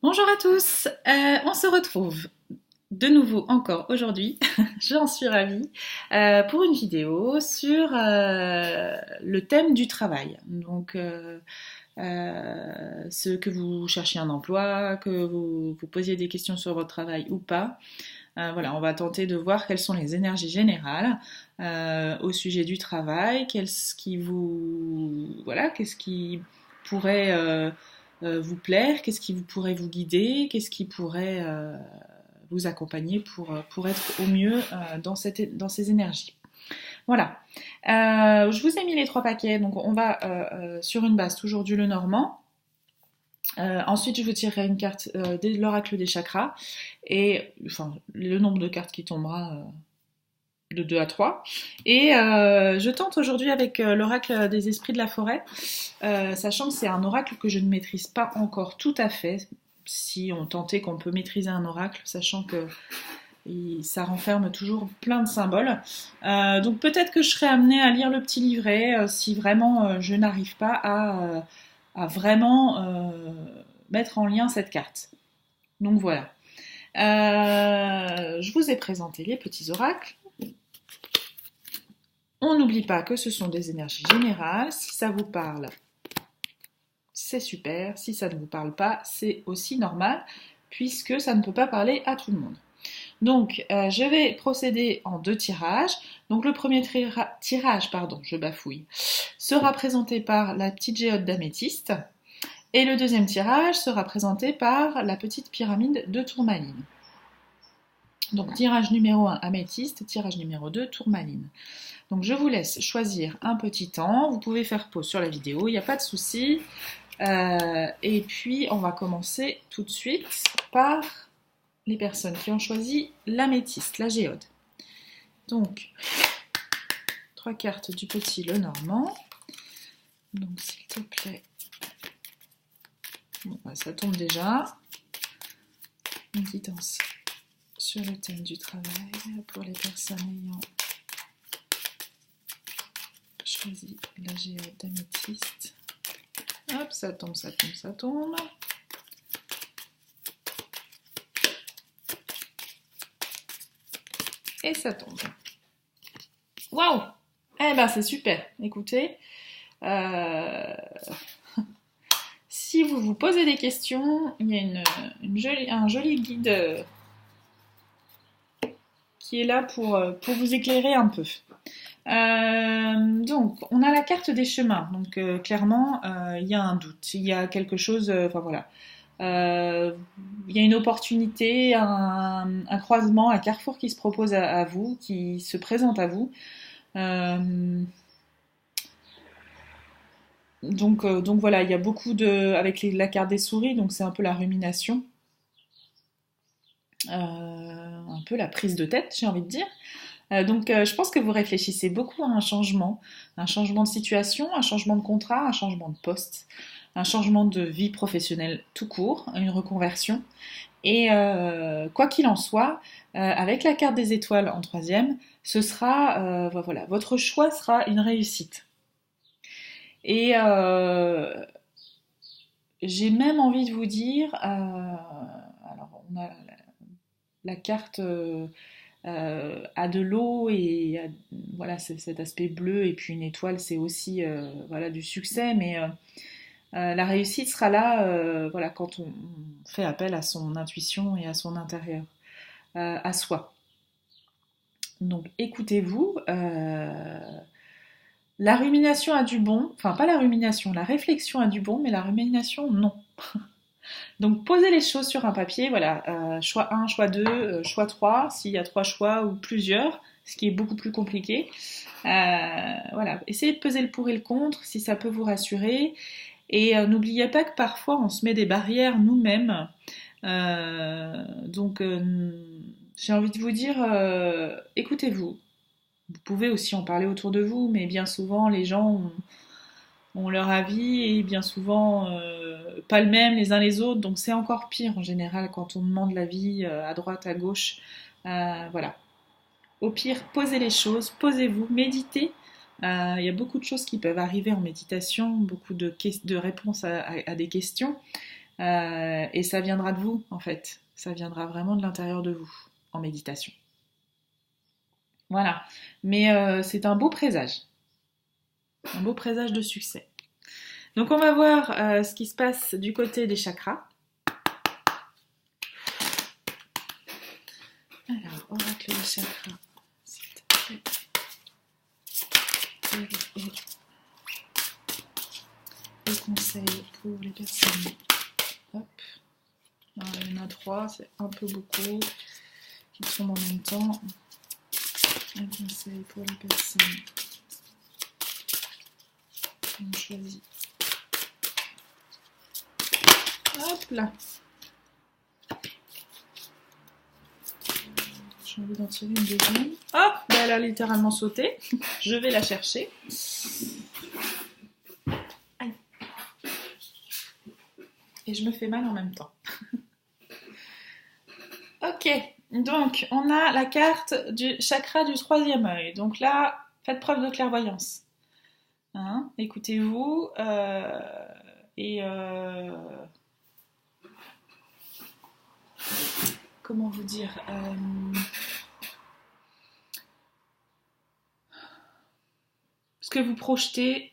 Bonjour à tous, on se retrouve de nouveau encore aujourd'hui, j'en suis ravie, pour une vidéo sur le thème du travail. Donc, ce que vous cherchiez un emploi, que vous posiez des questions sur votre travail ou pas. Voilà, on va tenter de voir quelles sont les énergies générales au sujet du travail, qu'est-ce qui pourrait vous plaire, qu'est-ce qui pourrait vous guider, qu'est-ce qui pourrait vous accompagner pour être au mieux dans ces énergies. Voilà. Je vous ai mis les 3 paquets, donc on va sur une base toujours du Lenormand. Ensuite, je vous tirerai une carte de l'oracle des chakras et enfin le nombre de cartes qui tombera de 2 à 3. Et je tente aujourd'hui avec l'oracle des esprits de la forêt, sachant que c'est un oracle que je ne maîtrise pas encore tout à fait. Si on tentait qu'on peut maîtriser un oracle, sachant que ça renferme toujours plein de symboles. Donc peut-être que je serai amenée à lire le petit livret si vraiment je n'arrive pas à vraiment mettre en lien cette carte. Donc voilà. Je vous ai présenté les petits oracles. On n'oublie pas que ce sont des énergies générales. Si ça vous parle, c'est super. Si ça ne vous parle pas, c'est aussi normal, puisque ça ne peut pas parler à tout le monde. Donc, je vais procéder en 2 tirages. Donc, le premier tirage, je bafouille, sera présenté par la petite géode d'améthyste. Et le deuxième tirage sera présenté par la petite pyramide de tourmaline. Donc, tirage numéro 1, améthyste, tirage numéro 2, tourmaline. Donc, je vous laisse choisir un petit temps. Vous pouvez faire pause sur la vidéo, il n'y a pas de souci. Et puis, on va commencer tout de suite par les personnes qui ont choisi l'améthyste, la géode. Donc, 3 cartes du petit Lenormand. Donc, s'il te plaît. Bon, ça tombe déjà. Une guidance sur le thème du travail pour les personnes ayant choisi la géode d'améthyste. Hop, ça tombe, ça tombe, ça tombe. Et ça tombe. Waouh! Eh ben c'est super. Écoutez, si vous vous posez des questions, il y a un joli guide qui est là pour vous éclairer un peu. Donc, on a la carte des chemins. Donc, clairement, il y a un doute, il y a quelque chose. Enfin voilà. Il y a une opportunité, un croisement, un carrefour qui se propose à vous, qui se présente à vous. Donc voilà, il y a beaucoup avec la carte des souris, donc c'est un peu la rumination, un peu la prise de tête, j'ai envie de dire. Donc je pense que vous réfléchissez beaucoup à un changement de situation, un changement de contrat, un changement de poste, un changement de vie professionnelle tout court, une reconversion. Et quoi qu'il en soit, avec la carte des étoiles en troisième, ce sera, voilà, votre choix sera une réussite. Et j'ai même envie de vous dire, alors on a la carte a de l'eau et voilà cet aspect bleu et puis une étoile c'est aussi voilà du succès, mais la réussite sera là voilà quand on fait appel à son intuition et à son intérieur, à soi. Donc écoutez-vous. La rumination a du bon, enfin pas la rumination, la réflexion a du bon, mais la rumination non. Donc posez les choses sur un papier, voilà, choix 1, choix 2, choix 3, s'il y a 3 choix ou plusieurs, ce qui est beaucoup plus compliqué. Voilà, essayez de peser le pour et le contre, si ça peut vous rassurer. Et n'oubliez pas que parfois on se met des barrières nous-mêmes. Donc j'ai envie de vous dire, écoutez-vous. Vous pouvez aussi en parler autour de vous, mais bien souvent les gens ont leur avis et bien souvent pas le même les uns les autres, donc c'est encore pire en général quand on demande l'avis à droite, à gauche. Voilà. Au pire, posez les choses, posez-vous, méditez. Il y a beaucoup de choses qui peuvent arriver en méditation, beaucoup de réponses à des questions. Et ça viendra de vous, en fait. Ça viendra vraiment de l'intérieur de vous, en méditation. Voilà. Mais c'est un beau présage. Un beau présage de succès. Donc on va voir ce qui se passe du côté des chakras. Alors, oracle des chakras. S'il te plaît. Les conseils pour les personnes. Hop. Alors, il y en a 3, c'est un peu beaucoup. Qui tombent en même temps. Un conseil pour les personnes. On choisit. Hop là. J'ai envie d'en tirer une deuxième. Hop, elle a littéralement sauté. Je vais la chercher. Aïe. Et je me fais mal en même temps. Ok, donc on a la carte du chakra du 3e œil. Donc là, faites preuve de clairvoyance. Hein, écoutez-vous et comment vous dire ce que vous projetez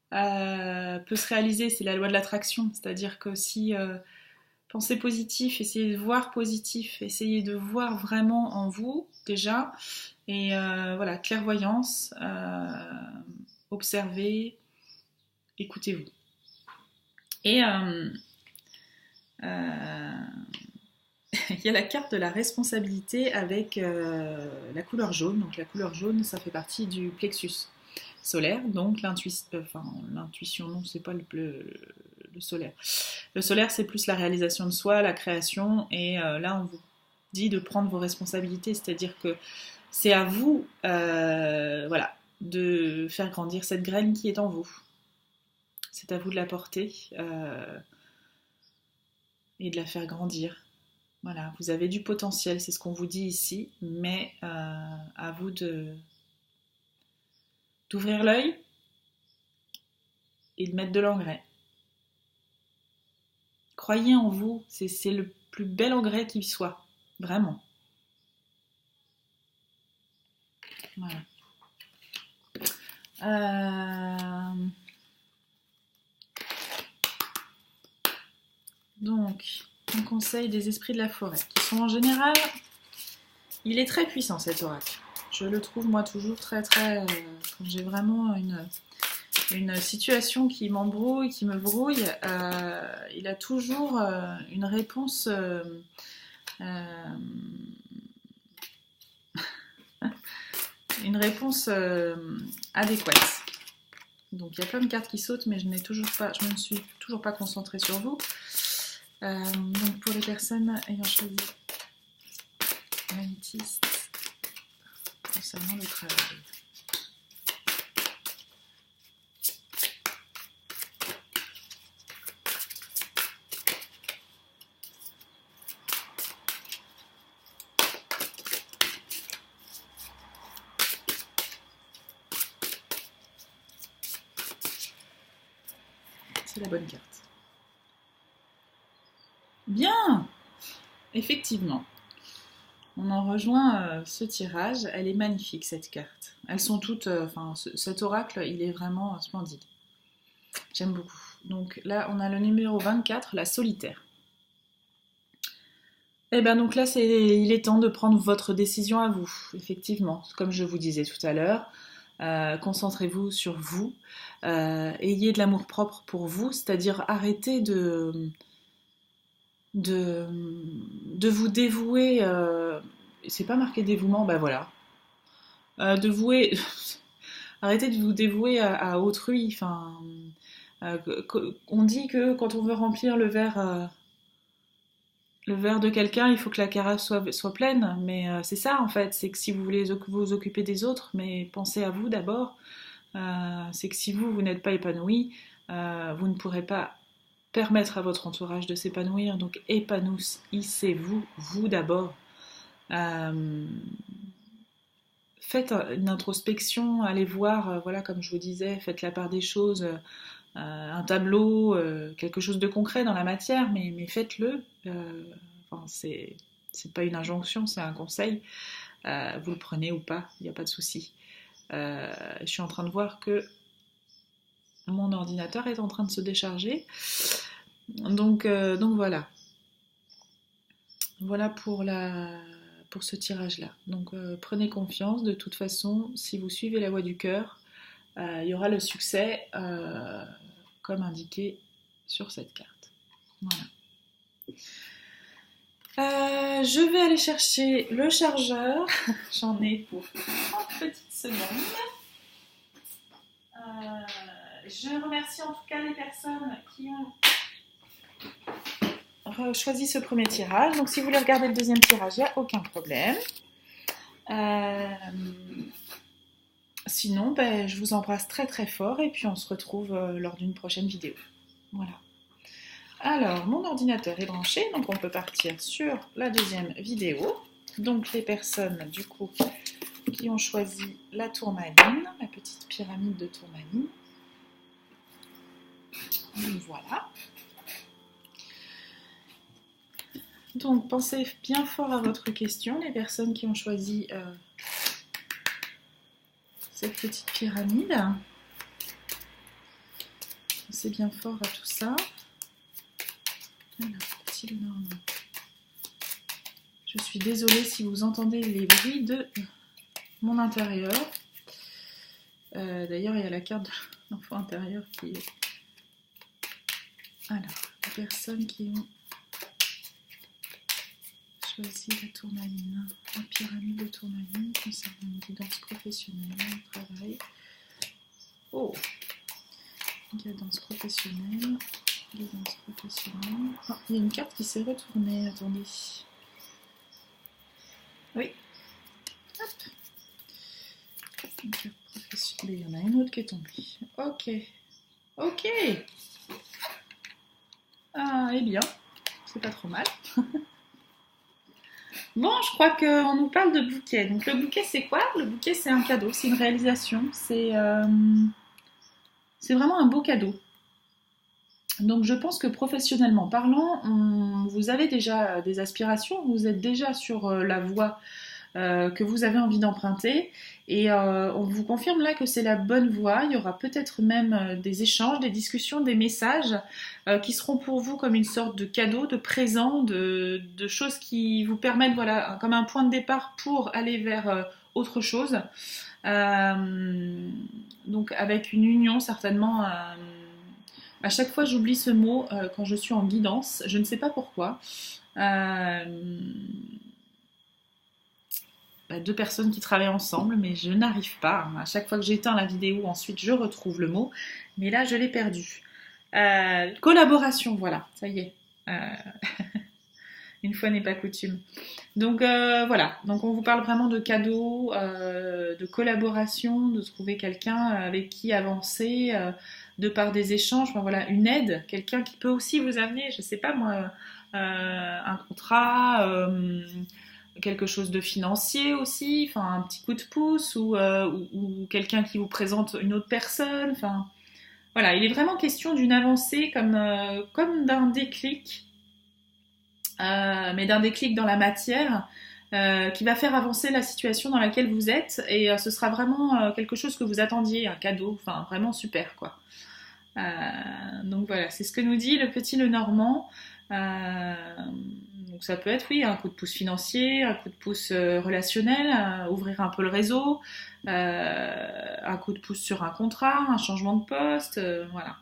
peut se réaliser, c'est la loi de l'attraction. C'est-à-dire que si pensez positif, essayez de voir positif, essayez de voir vraiment en vous déjà. Et voilà, clairvoyance, observez, écoutez-vous. Et il y a la carte de la responsabilité avec la couleur jaune. Donc la couleur jaune, ça fait partie du plexus solaire. Donc l'intuition, non, c'est pas le solaire. Le solaire, c'est plus la réalisation de soi, la création. Et là, on vous dit de prendre vos responsabilités. C'est-à-dire que c'est à vous, voilà, de faire grandir cette graine qui est en vous. C'est à vous de la porter et de la faire grandir. Voilà, vous avez du potentiel, c'est ce qu'on vous dit ici, mais à vous d'ouvrir l'œil et de mettre de l'engrais. Croyez en vous, c'est le plus bel engrais qui soit, vraiment. Voilà. Donc, un conseil des esprits de la forêt, qui sont en général, il est très puissant cet oracle. Je le trouve moi toujours très quand j'ai vraiment une situation qui m'embrouille, qui me brouille, il a toujours une réponse adéquate. Donc il y a plein de cartes qui sautent, mais je ne me suis toujours pas concentrée sur vous. Donc pour les personnes ayant choisi magnétiste concernant le travail. C'est la bonne carte. Bien! Effectivement. On en rejoint ce tirage. Elle est magnifique, cette carte. Elles sont toutes... cet oracle, il est vraiment splendide. J'aime beaucoup. Donc là, on a le numéro 24, la solitaire. Et bien donc là, il est temps de prendre votre décision à vous, effectivement. Comme je vous disais tout à l'heure, concentrez-vous sur vous. Ayez de l'amour-propre pour vous, c'est-à-dire arrêtez de vous dévouer... c'est pas marqué dévouement, ben voilà. Arrêtez de vous dévouer à autrui. Enfin, on dit que quand on veut remplir le verre de quelqu'un, il faut que la carafe soit pleine. Mais c'est ça en fait, c'est que si vous voulez vous occuper des autres, mais pensez à vous d'abord. C'est que si vous n'êtes pas épanoui, vous ne pourrez pas permettre à votre entourage de s'épanouir. Donc épanouissez-vous, vous d'abord. Faites une introspection, allez voir, voilà, comme je vous disais, faites la part des choses un tableau, quelque chose de concret dans la matière, mais faites-le. Enfin, c'est pas une injonction, c'est un conseil. Vous le prenez ou pas, il n'y a pas de souci. Je suis en train de voir que mon ordinateur est en train de se décharger. Donc voilà. Voilà pour ce tirage-là. Donc prenez confiance, de toute façon, si vous suivez la voie du cœur, il y aura le succès comme indiqué sur cette carte. Voilà. Je vais aller chercher le chargeur. J'en ai pour 30 petites secondes. Je remercie en tout cas les personnes qui ont choisi ce premier tirage. Donc si vous voulez regarder le deuxième tirage, il n'y a aucun problème. Sinon, je vous embrasse très très fort et puis on se retrouve lors d'une prochaine vidéo. Voilà. Alors, mon ordinateur est branché, donc on peut partir sur la deuxième vidéo. Donc les personnes du coup qui ont choisi la tourmaline, la petite pyramide de tourmaline. Voilà. Donc pensez bien fort à votre question, les personnes qui ont choisi cette petite pyramide. Pensez bien fort à tout ça. Alors, petit Lenormand. Je suis désolée si vous entendez les bruits de mon intérieur. D'ailleurs, il y a la carte de l'enfant intérieur qui est... Alors, les personnes qui ont choisi la tourmaline, la pyramide de tourmaline, concernant une guidance professionnelle, le travail. Oh, guidance professionnelle. Guidance professionnelle. Oh, il y a une carte qui s'est retournée, attendez. Oui. Hop. Une carte professionnelle. Il y en a une autre qui est tombée. Ok. Ok. Ah, eh bien, c'est pas trop mal. Bon, je crois qu'on nous parle de bouquet. Donc le bouquet, c'est quoi? Le bouquet, c'est un cadeau, c'est une réalisation. C'est vraiment un beau cadeau. Donc je pense que professionnellement parlant, vous avez déjà des aspirations, vous êtes déjà sur la voie que vous avez envie d'emprunter et on vous confirme là que c'est la bonne voie. Il y aura peut-être même des échanges, des discussions, des messages qui seront pour vous comme une sorte de cadeau, de présent, de choses qui vous permettent, voilà, comme un point de départ pour aller vers autre chose. Donc avec une union certainement... à chaque fois, j'oublie ce mot quand je suis en guidance. Je ne sais pas pourquoi. Deux personnes qui travaillent ensemble, mais je n'arrive pas. À chaque fois que j'éteins la vidéo, ensuite, je retrouve le mot. Mais là, je l'ai perdu. Collaboration, voilà. Ça y est. Une fois n'est pas coutume. Donc voilà. Donc on vous parle vraiment de cadeaux, de collaboration, de trouver quelqu'un avec qui avancer... de par des échanges, enfin voilà, une aide, quelqu'un qui peut aussi vous amener, je sais pas moi, un contrat, quelque chose de financier aussi, enfin un petit coup de pouce ou quelqu'un qui vous présente une autre personne, enfin voilà, il est vraiment question d'une avancée comme d'un déclic, mais d'un déclic dans la matière. Qui va faire avancer la situation dans laquelle vous êtes et ce sera vraiment quelque chose que vous attendiez, un cadeau, enfin vraiment super quoi. Donc voilà, c'est ce que nous dit le petit Lenormand. Donc ça peut être oui un coup de pouce financier, un coup de pouce relationnel, ouvrir un peu le réseau, un coup de pouce sur un contrat, un changement de poste, voilà.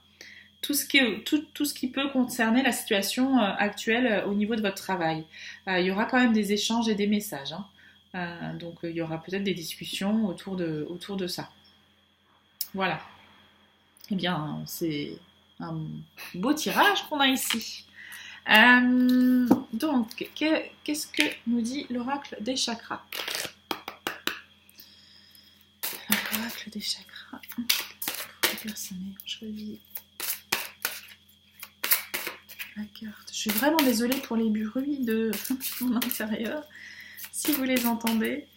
Tout ce qui peut concerner la situation actuelle au niveau de votre travail. Il y aura quand même des échanges et des messages. Hein. Donc il y aura peut-être des discussions autour de ça. Voilà. Eh bien, c'est un beau tirage qu'on a ici. Donc, qu'est-ce que nous dit l'oracle des chakras? L'oracle des chakras. Pour les personnes choisies. La carte. Je suis vraiment désolée pour les bruits de mon intérieur. Si vous les entendez,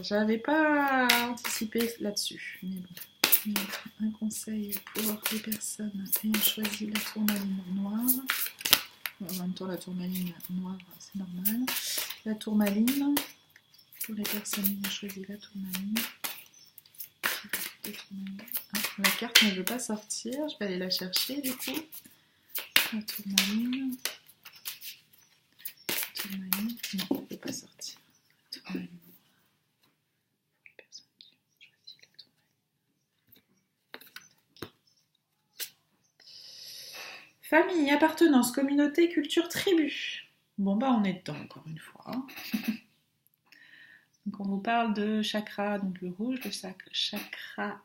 j'avais pas anticipé là-dessus. Mais bon, Un conseil pour les personnes ayant choisi la tourmaline noire. En même temps, la tourmaline noire, c'est normal. La tourmaline, pour les personnes ayant choisi la tourmaline. Ah, la carte ne veut pas sortir, je vais aller la chercher du coup. La tourmaline. Tourmaline, non, elle ne veut pas sortir. La tourmaline. Pour les personnes qui ont choisi la tourmaline. Famille, appartenance, communauté, culture, tribu. Bon bah on est dedans encore une fois. Hein. Donc on vous parle de chakra, donc le rouge, le chakra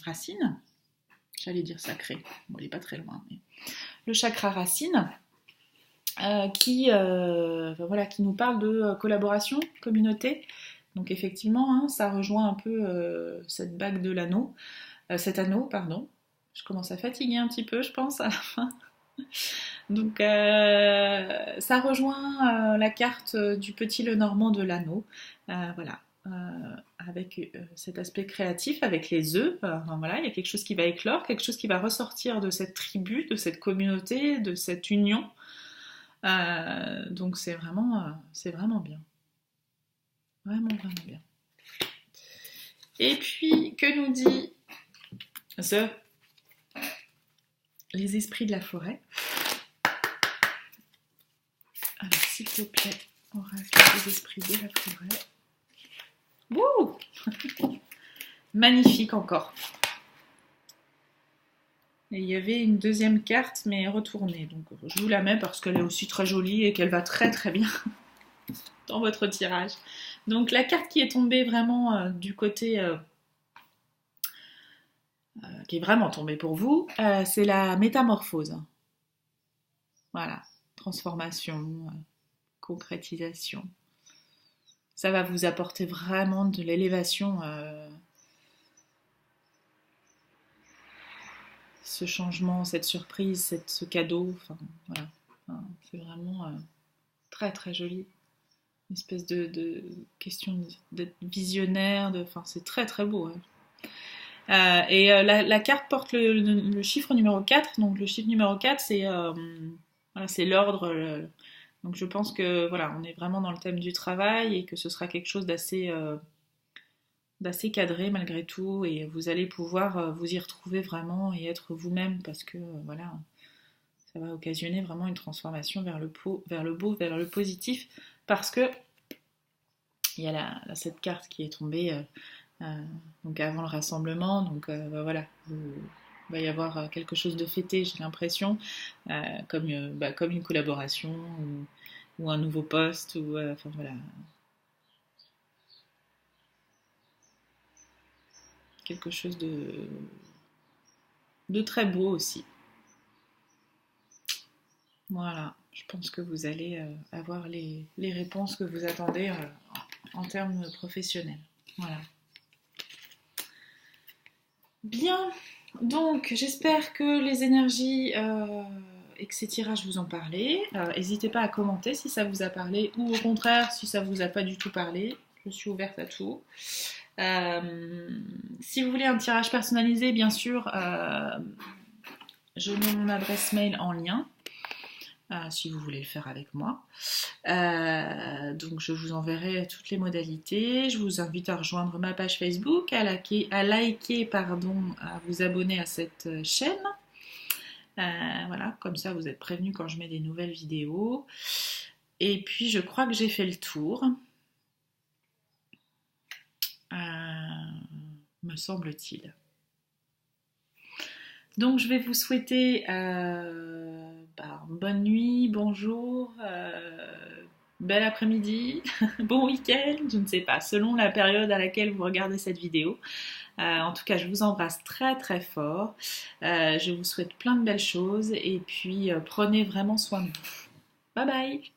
racine. J'allais dire sacré, bon il n'est pas très loin. Mais... Le chakra racine qui nous parle de collaboration, communauté. Donc effectivement, hein, ça rejoint un peu cette bague de l'anneau, cet anneau, pardon. Je commence à fatiguer un petit peu, je pense, à la fin. Donc ça rejoint la carte du petit Lenormand de l'anneau, voilà, avec cet aspect créatif, avec les œufs, voilà, il y a quelque chose qui va éclore, quelque chose qui va ressortir de cette tribu, de cette communauté, de cette union, donc c'est vraiment bien, vraiment bien. Et puis, que nous dit les esprits de la forêt? Alors, s'il te plaît, oracle des esprits de la forêt. Wouh! Magnifique encore. Et il y avait une deuxième carte, mais retournée. Donc, je vous la mets parce qu'elle est aussi très jolie et qu'elle va très très bien dans votre tirage. Donc, la carte qui est tombée vraiment du côté... qui est vraiment tombée pour vous, c'est la métamorphose. Voilà. Transformation, concrétisation. Ça va vous apporter vraiment de l'élévation, ce changement, cette surprise, ce cadeau. Enfin, voilà. Enfin, c'est vraiment très très joli. Une espèce de question d'être visionnaire. Enfin, c'est très très beau. Hein. La carte porte le chiffre numéro 4. Donc le chiffre numéro 4, c'est l'ordre. Donc je pense que voilà, on est vraiment dans le thème du travail et que ce sera quelque chose d'assez cadré malgré tout, et vous allez pouvoir vous y retrouver vraiment et être vous-même, parce que voilà, ça va occasionner vraiment une transformation vers le beau, vers le positif, parce que il y a cette carte qui est tombée donc avant le rassemblement, donc voilà, il va y avoir quelque chose de fêté, j'ai l'impression, comme une collaboration ou un nouveau poste, ou enfin voilà, quelque chose de très beau aussi. Voilà, je pense que vous allez avoir les réponses que vous attendez en termes professionnels. Voilà. Bien, donc j'espère que les énergies et que ces tirages vous ont parlé. N'hésitez pas à commenter si ça vous a parlé, ou au contraire si ça vous a pas du tout parlé. Je suis ouverte à tout. Si vous voulez un tirage personnalisé, bien sûr, je mets mon adresse mail en lien. Si vous voulez le faire avec moi. Donc je vous enverrai toutes les modalités. Je vous invite à rejoindre ma page Facebook, à vous abonner à cette chaîne. Voilà, comme ça vous êtes prévenus quand je mets des nouvelles vidéos. Et puis je crois que j'ai fait le tour. Me semble-t-il. Donc je vais vous souhaiter bonne nuit, bonjour, bel après-midi, bon week-end, je ne sais pas, selon la période à laquelle vous regardez cette vidéo. En tout cas, je vous embrasse très très fort. Je vous souhaite plein de belles choses, et puis prenez vraiment soin de vous. Bye bye!